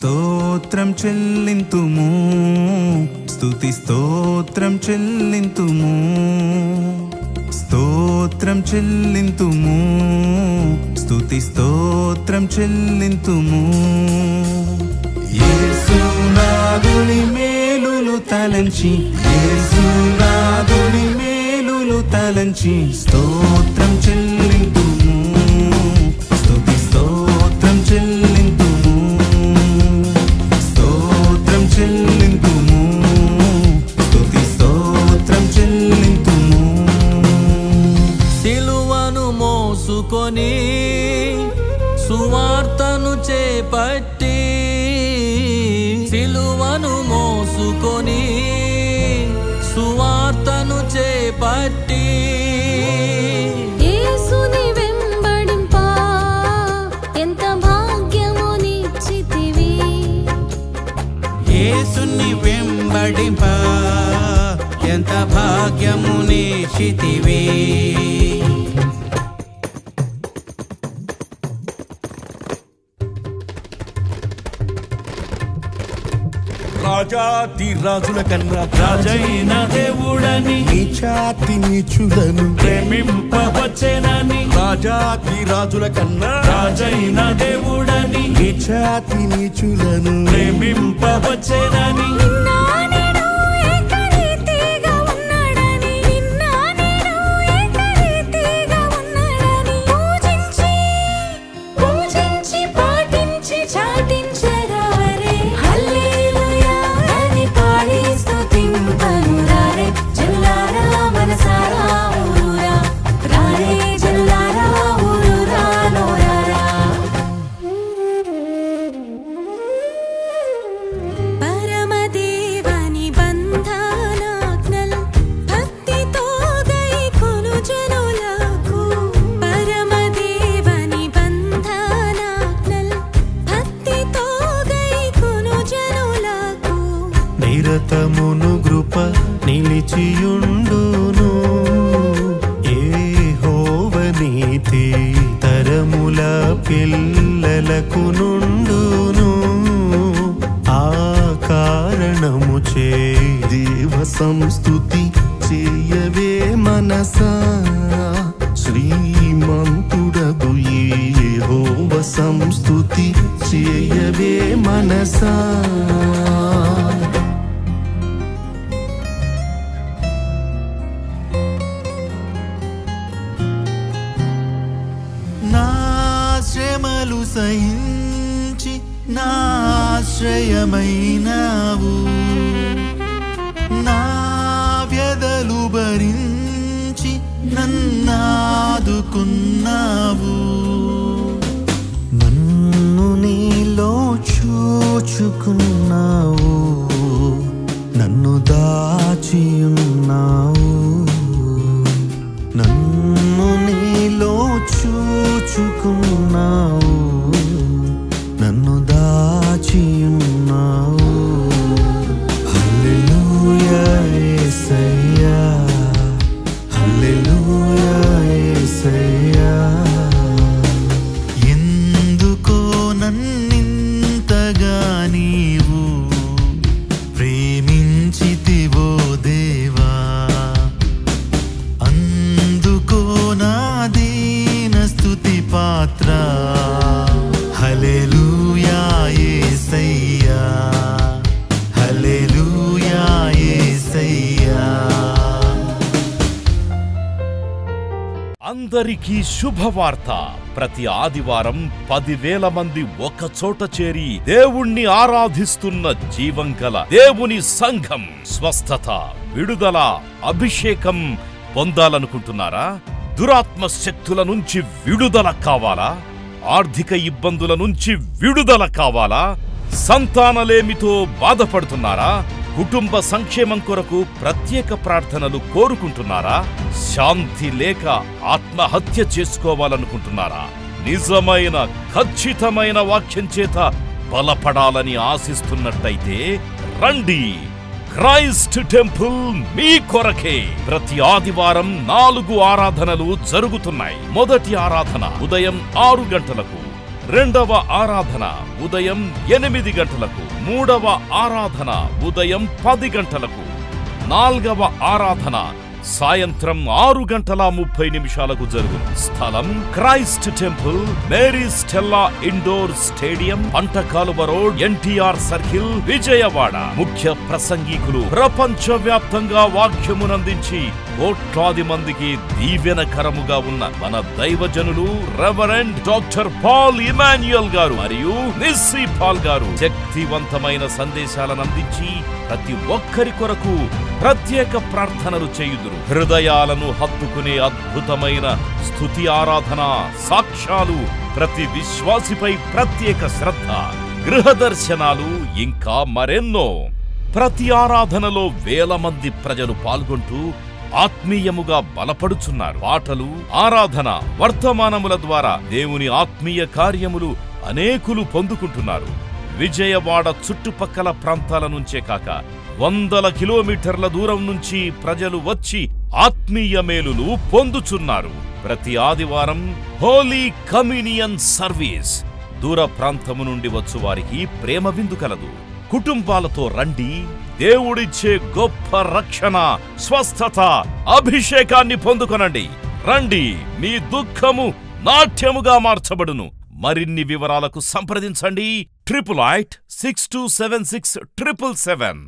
స్తోత్రం చెల్లింతుము, స్తుతి స్తోత్రం చెల్లింతుము, స్తోత్రం చెల్లింతుము, స్తుతి స్తోత్రం చెల్లింతుము. యేసునాథుని మేలులు తలంచి, యేసునాథుని మేలులు తలంచి స్తోత్రం చెల్లింతుము, స్తుతి స్తోత్రం చెల్లింతుము, స్తోత్రం చెల్లింతుము, స్తుతి స్తోత్రం చెల్లింతుము. సిలువను మోసుకొని సువార్తను చేపట్టి, సిలువను మోసుకొని సువార్తను చేపట్టి, యేసుని వెంబడింప ఎంత భాగ్యమునిచ్చితివి, యేసుని వెంబడింప ఎంత భాగ్యమునిచ్చితివి. రాజాతి రాజుల కన్నా రాజైన దేవుడని, నీచాతి నీచులను ప్రేమింపవచ్చేనని, రాజాతి రాజుల కన్నా రాజైన దేవుడని, నీచాతి నీచులను ప్రేమింపవచ్చేనని, నిరతమును కృప నిలిచియుండును, యెహోవ నీతి తరముల పిల్లలకు నుండును. ఆ కారణముచే దేవ సంస్తుతి చేయవే మనసా, శ్రీమంతుడగు యెహోవ సంస్తుతి చేయవే మనసా. శ్రమలు సహించి నాశ్రయమైనావు, నా వ్యధలు భరించి నన్నాదుకున్నావు. నన్ను నీలో చూచుకున్నావు, నన్ను దాచియున్నావు, నన్ను నీలో చూచుకున్నావు, నన్ను దాచియున్నావు. హల్లెలూయా యేసయ్యా, హల్లెలూయా యేసయ్యా. ఎందుకో నన్నింతగా నీవు ప్రేమించితివో దేవా, అందుకో నా దీన స్తుతి పాత్ర. హల్లెలూయా యేసయ్యా, హల్లెలూయా యేసయ్యా. అందరికీ శుభవార్త. ప్రతి ఆదివారం 10,000 మంది ఒక చోట చేరి దేవుణ్ణి ఆరాధిస్తున్న జీవం గల దేవుని సంఘం. స్వస్థత, విడుదల, అభిషేకం పొందాలనుకుంటున్నారా? దురాత్మ శక్తుల నుంచి విడుదల కావాలా? ఆర్థిక ఇబ్బందుల నుంచి విడుదల కావాలా? సంతానలేమితో బాధపడుతున్నారా? కుటుంబ సంక్షేమం కొరకు ప్రత్యేక ప్రార్థనలు కోరుకుంటున్నారా? శాంతి లేక ఆత్మహత్య చేసుకోవాలనుకుంటున్నారా? నిజమైన ఖచ్చితమైన వాక్యం చేత బలపడాలని ఆశిస్తున్నట్టయితే రండి. క్రైస్ట్ టెంపుల్ మీ కొరకే. ప్రతి ఆదివారం 4 ఆరాధనలు జరుగుతున్నాయి. మొదటి ఆరాధన ఉదయం 6 గంటలకు, రెండవ ఆరాధన ఉదయం 8 గంటలకు, మూడవ ఆరాధన ఉదయం 10 గంటలకు, నాల్గవ ఆరాధన సాయంత్రం 6:30 జరుగును. స్థలం Christ temple, Mary Stella indoor stadium, Pantakaluva road, NTR circle, Vijayawada. ముఖ్య ప్రసంగికులు ప్రపంచవ్యాప్తంగా వాక్యమునందించి కోట్లాది మందికి దీవెనకరముగా ఉన్న మన దైవజనులు రెవరెండ్ డాక్టర్ పాల్ ఇమాన్యుయల్ గారు మరియు నిస్సీ పాల్ గారు శక్తివంతమైన సందేశాలను అందించి ప్రతి ఒక్కరి కొరకు ప్రత్యేక ప్రార్థనలు చేయుదురు. హృదయాలను హత్తుకునే అద్భుతమైన స్తుతి ఆరాధన సాక్ష్యాలు, ప్రతి విశ్వాసిపై ప్రత్యేక శ్రద్ధ, గృహ దర్శనాలు, ఇంకా మరెన్నో. ప్రతి ఆరాధనలో వేల మంది ప్రజలు పాల్గొంటూ ఆత్మీయముగా బలపడుచున్నారు. పాటలు, ఆరాధన, వర్తమానముల ద్వారా దేవుని ఆత్మీయ కార్యములు అనేకులు పొందుకుంటున్నారు. విజయవాడ చుట్టుపక్కల ప్రాంతాల నుంచే కాక వందల కిలోమీటర్ల దూరం నుంచి ప్రజలు వచ్చి ఆత్మీయ మేలులు పొందుచున్నారు. ప్రతి ఆదివారం హోలీ కమ్యూనియన్ సర్వీస్. దూర ప్రాంతము నుండి వచ్చు వారికి ప్రేమ విందు కలదు. కుటుంబాలతో రండి. దేవుడిచ్చే గొప్ప రక్షణ, స్వస్థత, అభిషేకాన్ని పొందుకొనండి. రండి, మీ దుఃఖము నాట్యముగా మార్చబడును. మరిన్ని వివరాలకు సంప్రదించండి 88 6276 777.